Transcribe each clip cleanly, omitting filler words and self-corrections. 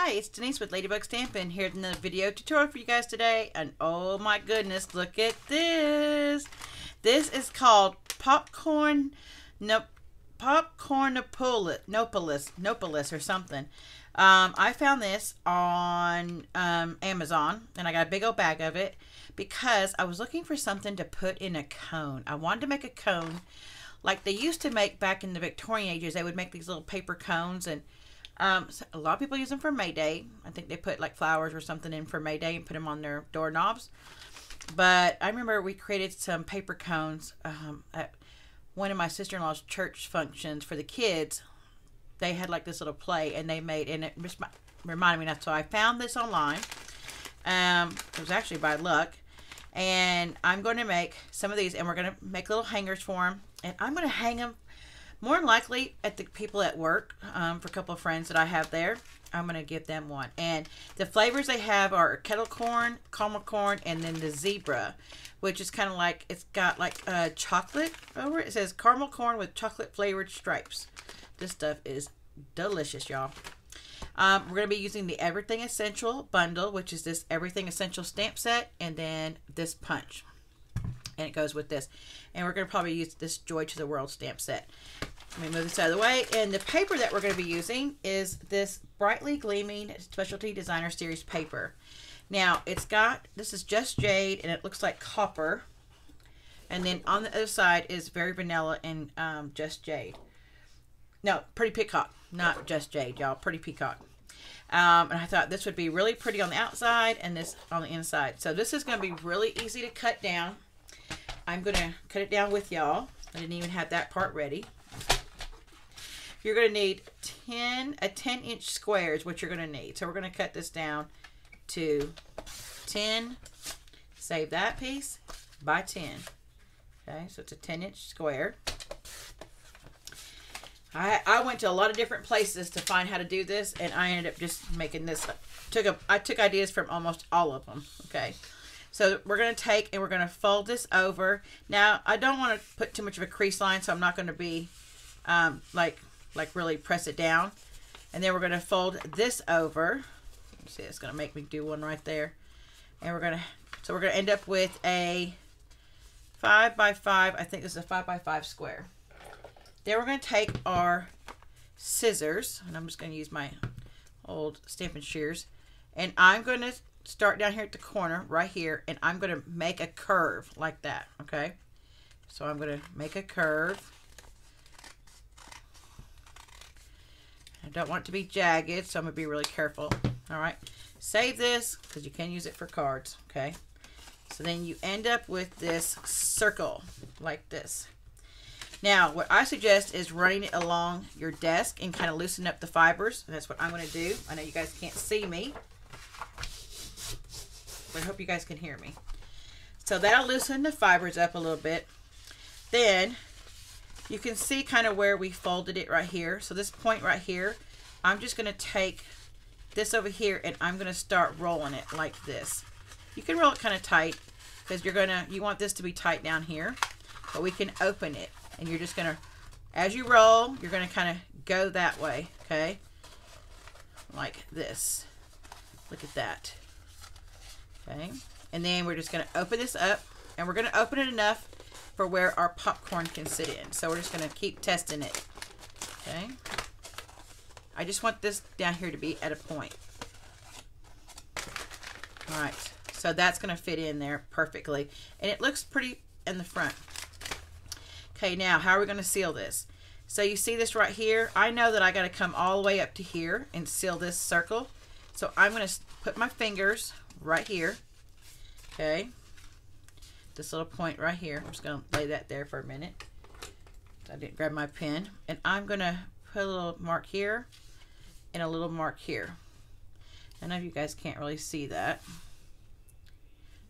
Hi, it's Denise with Ladybug Stampin here in the video tutorial for you guys today. And oh my goodness, look at this. This is called Popcornopolis or something. I found this on Amazon, and I got a big old bag of it because I was looking for something to put in a cone. I wanted to make a cone like they used to make back in the Victorian ages. They would make these little paper cones, and a lot of people use them for May Day. I think they put like flowers or something in for May Day and put them on their doorknobs. But I remember we created some paper cones at one of my sister-in-law's church functions for the kids. They had like this little play, and they made, and it just reminded me that. So I found this online. It was actually by luck. And I'm going to make some of these, and we're going to make little hangers for them. And I'm going to hang them more than likely at the people at work, for a couple of friends that I have there. I'm going to give them one. And the flavors they have are kettle corn, caramel corn, and then the zebra, which is kind of like, it's got like chocolate over it. It says caramel corn with chocolate flavored stripes. This stuff is delicious, y'all. We're going to be using the Everything Essential bundle, which is this Everything Essential stamp set, and then this punch. And it goes with this. And we're going to probably use this Joy to the World stamp set. Let me move this out of the way. And the paper that we're going to be using is this Brightly Gleaming Specialty Designer Series paper. Now, it's got, this is Just Jade, and it looks like copper. And then on the other side is Very Vanilla and Just Jade. No, Pretty Peacock, not Just Jade, y'all. Pretty Peacock. And I thought this would be really pretty on the outside and this on the inside. So this is going to be really easy to cut down. I'm going to cut it down with y'all. I didn't even have that part ready. You're going to need a 10-inch square is what you're going to need. So we're going to cut this down to 10, save that piece, by 10. Okay, so it's a 10-inch square. I went to a lot of different places to find how to do this, and I ended up just making this. I took ideas from almost all of them. Okay. So we're going to take and we're going to fold this over. Now, I don't want to put too much of a crease line, so I'm not going to be like really press it down. And then we're going to fold this over. See, it's going to make me do one right there. And we're going to end up with a 5 by 5. I think this is a 5 by 5 square. Then we're going to take our scissors, and I'm just going to use my old Stampin' shears, and I'm going to start down here at the corner right here, and I'm going to make a curve like that. Okay, so I'm going to make a curve. I don't want it to be jagged, so I'm going to be really careful. All right, save this because you can use it for cards. Okay, so then you end up with this circle like this. Now, what I suggest is running it along your desk and kind of loosen up the fibers. And that's what I'm going to do. I know you guys can't see me, but I hope you guys can hear me. So that'll loosen the fibers up a little bit. Then you can see kind of where we folded it right here. So this point right here, I'm just going to take this over here and I'm going to start rolling it like this. You can roll it kind of tight because you want this to be tight down here, but we can open it. And you're just going to, as you roll, you're going to kind of go that way, okay? Like this. Look at that. Okay? And then we're just going to open this up, and we're going to open it enough for where our popcorn can sit in. So we're just going to keep testing it. Okay? I just want this down here to be at a point. All right. So that's going to fit in there perfectly. And it looks pretty in the front. Okay, now how are we going to seal this? So you see this right here? I know that I got to come all the way up to here and seal this circle. So I'm going to put my fingers right here. Okay. This little point right here. I'm just going to lay that there for a minute. I didn't grab my pen. And I'm going to put a little mark here and a little mark here. I know you guys can't really see that.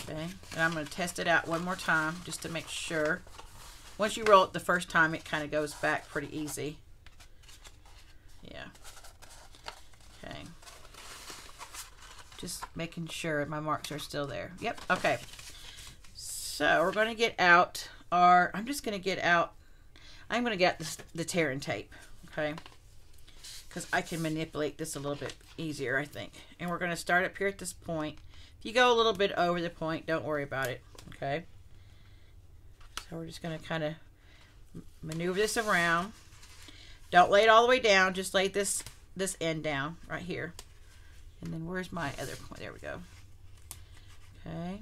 Okay. And I'm going to test it out one more time just to make sure. Once you roll it the first time, it kind of goes back pretty easy. Yeah. Okay. Just making sure my marks are still there. Yep. Okay. So we're going to get out our, I'm going to get out the tear and tape. Okay. because I can manipulate this a little bit easier, I think. And we're going to start up here at this point. If you go a little bit over the point, don't worry about it, okay? So we're just going to kind of maneuver this around. Don't lay it all the way down, just lay this end down right here. And then where's my other point? There we go. Okay.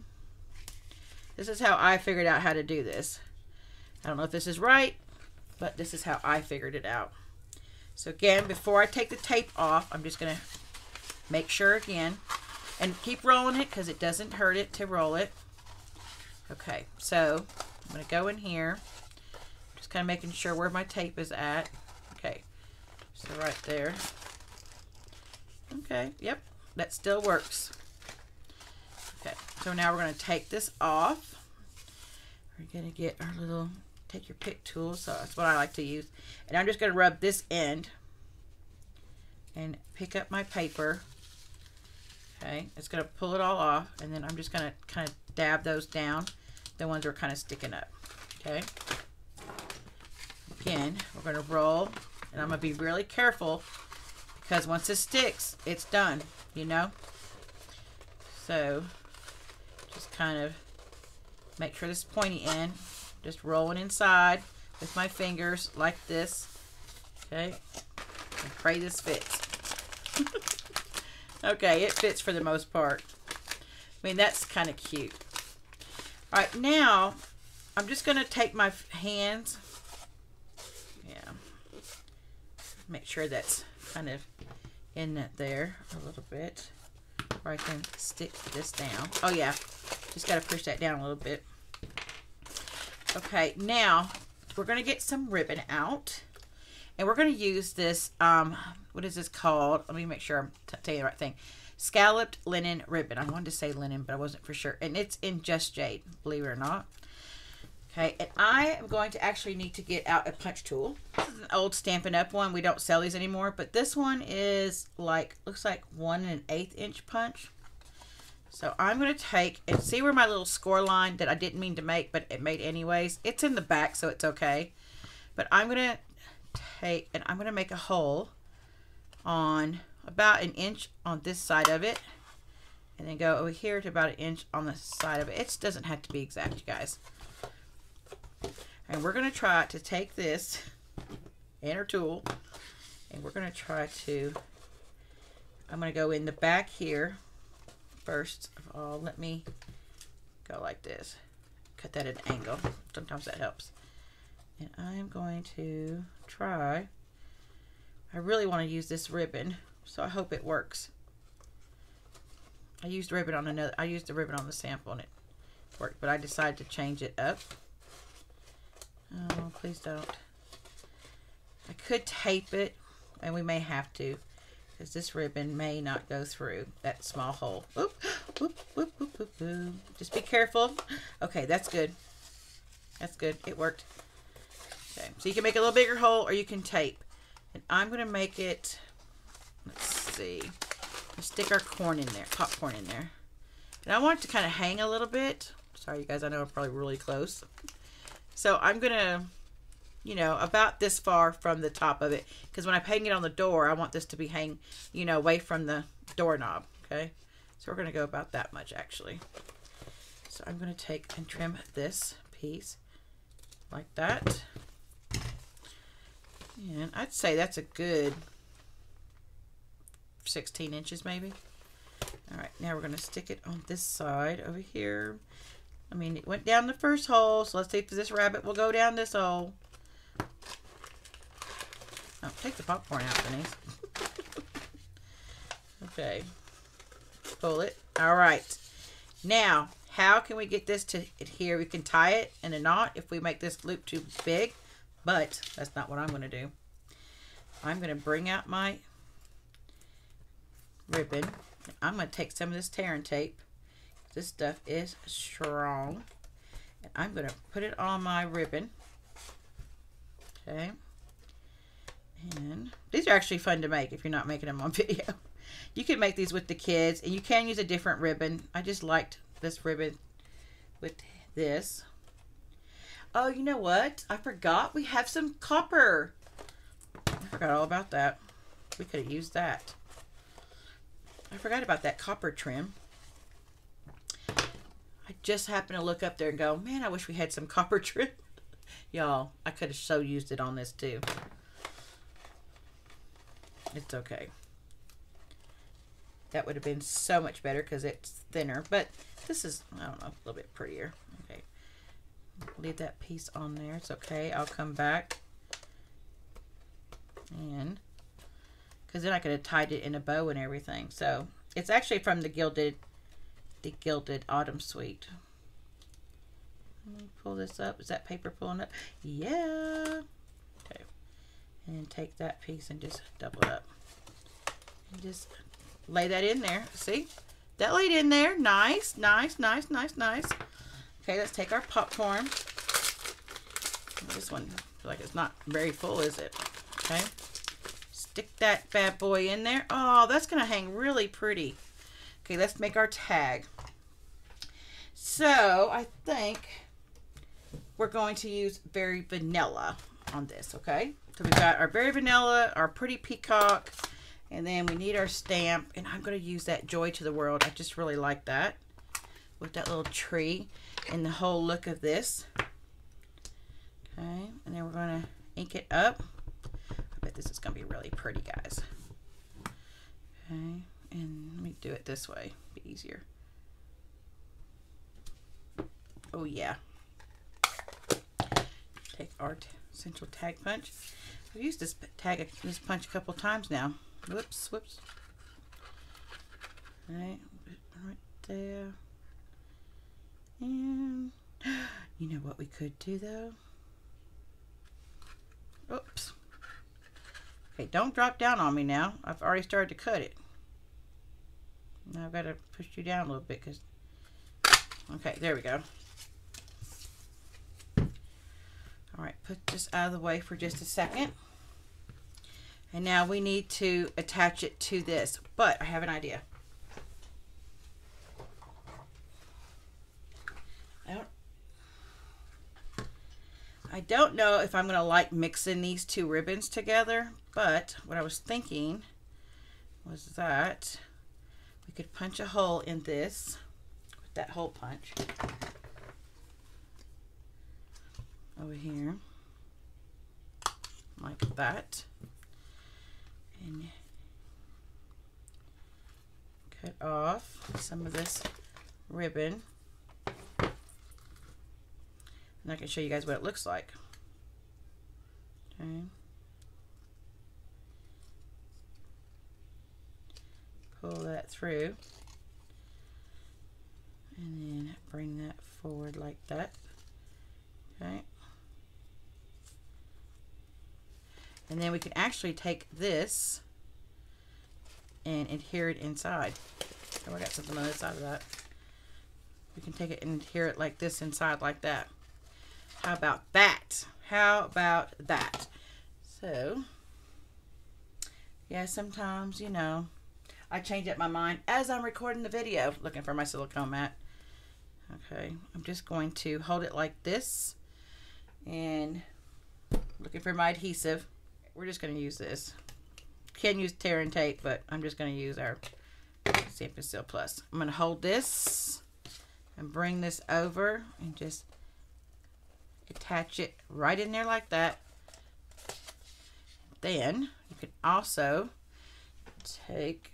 This is how I figured out how to do this. I don't know if this is right, but this is how I figured it out. So again, before I take the tape off, I'm just going to make sure again, and keep rolling it because it doesn't hurt it to roll it. Okay, so I'm going to go in here, just kind of making sure where my tape is at. Okay, so right there. Okay, yep, that still works. Okay, so now we're going to take this off. We're going to get our little, take your pick tool, so that's what I like to use. And I'm just going to rub this end and pick up my paper. Okay, it's going to pull it all off, and then I'm just going to kind of dab those down, the ones that are kind of sticking up. Okay, again, we're going to roll, and I'm going to be really careful because once it sticks, it's done, you know. So just kind of make sure this is pointy end, just rolling inside with my fingers like this. Okay, and pray this fits. Okay, it fits for the most part. I mean, that's kind of cute. All right, now I'm just going to take my hands. Yeah. Make sure that's kind of in there a little bit. Or I can stick this down. Oh, yeah. Just got to push that down a little bit. Okay, now we're going to get some ribbon out. And we're going to use this, what is this called? Let me make sure I'm telling you the right thing. Scalloped linen ribbon. I wanted to say linen, but I wasn't for sure. And it's in Just Jade, believe it or not. Okay, and I am going to actually need to get out a punch tool. This is an old Stampin' Up one. We don't sell these anymore, but this one is like, looks like 1 1/8 inch punch. So I'm going to take, and see where my little score line that I didn't mean to make, but it made anyways. It's in the back, so it's okay. But I'm going to take, and I'm going to make a hole on about 1 inch on this side of it, and then go over here to about 1 inch on the side of it. It doesn't have to be exact, you guys. And we're going to try to take this and our tool, and we're going to try to, I'm going to go in the back here first of all. Let me go like this, cut that at an angle, sometimes that helps. And I'm going to try, I really want to use this ribbon, so I hope it works. I used ribbon on another, I used the ribbon on the sample and it worked, but I decided to change it up. Oh, please don't. I could tape it, and we may have to, because this ribbon may not go through that small hole. Oop, oop, oop, oop, oop, oop. Just be careful. Okay, that's good. That's good. It worked. Okay, so you can make a little bigger hole, or you can tape. And I'm going to make it, let's see, let's stick our corn in there, popcorn in there. And I want it to kind of hang a little bit. Sorry, you guys, I know I'm probably really close. So I'm going to, you know, about this far from the top of it. Because when I hang it on the door, I want this to be hang, you know, away from the doorknob. Okay. So we're going to go about that much, actually. So I'm going to take and trim this piece like that. And I'd say that's a good 16 inches maybe. All right, now we're going to stick it on this side over here. I mean, it went down the first hole, so let's see if this rabbit will go down this hole. Oh, take the popcorn out, Denise. Okay. Pull it. All right. Now, how can we get this to adhere? We can tie it in a knot if we make this loop too big, but that's not what I'm going to do. I'm going to bring out my ribbon. I'm going to take some of this tear and tape. This stuff is strong. And I'm going to put it on my ribbon. Okay. And these are actually fun to make if you're not making them on video. You can make these with the kids, and you can use a different ribbon. I just liked this ribbon with this. Oh, you know what? I forgot we have some copper. I forgot all about that. We could have used that. I forgot about that copper trim. I just happened to look up there and go, man, I wish we had some copper trim. Y'all, I could have so used it on this too. It's okay. That would have been so much better because it's thinner. But this is, I don't know, a little bit prettier. Okay. Leave that piece on there. It's okay. I'll come back. And, because then I could have tied it in a bow and everything. So, it's actually from the Gilded Autumn Suite. Let me pull this up. Is that paper pulling up? Yeah. Okay. And then take that piece and just double it up. And just lay that in there. See? That laid in there. Nice, nice, nice, nice, nice. Okay, let's take our popcorn. This one, I feel like it's not very full, is it? Okay. Stick that bad boy in there. Oh, that's going to hang really pretty. Okay, let's make our tag. So, I think we're going to use Very Vanilla on this, okay? So, we've got our Very Vanilla, our Pretty Peacock, and then we need our stamp, and I'm going to use that Joy to the World. I just really like that with that little tree and the whole look of this. Okay, and then we're going to ink it up. I bet this is going to be really pretty, guys. Okay, and let me do it this way. Be easier. Oh, yeah. Take our Central Tag Punch. I've used this punch a couple times now. Whoops, whoops. Right there. And you know what we could do though? Oops. Okay, don't drop down on me now. I've already started to cut it. Now I've got to push you down a little bit because. Okay, there we go. All right, put this out of the way for just a second. And now we need to attach it to this, but I have an idea. I don't know if I'm going to like mixing these two ribbons together, but what I was thinking was that we could punch a hole in this with that hole punch over here, like that. And cut off some of this ribbon, and I can show you guys what it looks like. Okay. Pull that through and then bring that forward like that. Okay. And then we can actually take this and adhere it inside. Oh, I got something on the side of that. We can take it and adhere it like this inside like that. How about that? How about that? So, yeah, sometimes, you know, I change up my mind as I'm recording the video, looking for my silicone mat. Okay, I'm just going to hold it like this and looking for my adhesive. We're just going to use this. Can use tear and tape, but I'm just going to use our Stampin' Seal Plus. I'm going to hold this and bring this over and just attach it right in there like that. Then you can also take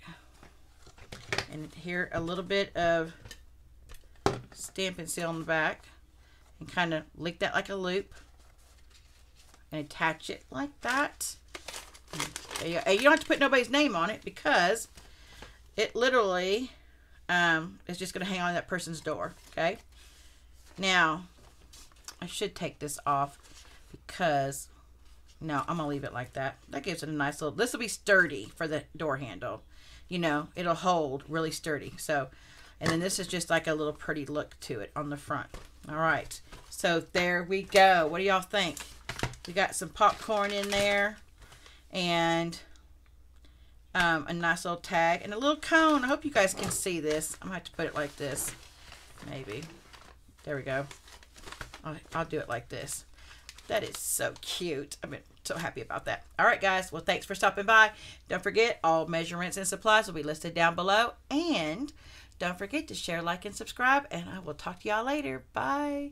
and adhere a little bit of Stampin' Seal on the back and kind of lick that like a loop and attach it like that. You don't have to put nobody's name on it because it literally is just going to hang on that person's door. Okay. Now, I should take this off because, no, I'm going to leave it like that. That gives it a nice little, this will be sturdy for the door handle. You know, it'll hold really sturdy. So, and then this is just like a little pretty look to it on the front. All right. So there we go. What do y'all think? We got some popcorn in there and a nice little tag and a little cone. I hope you guys can see this. I'm going to have to put it like this. Maybe. There we go. I'll do it like this. That is so cute. I'm so happy about that. All right, guys. Well, thanks for stopping by. Don't forget, all measurements and supplies will be listed down below. And don't forget to share, like, and subscribe. And I will talk to y'all later. Bye.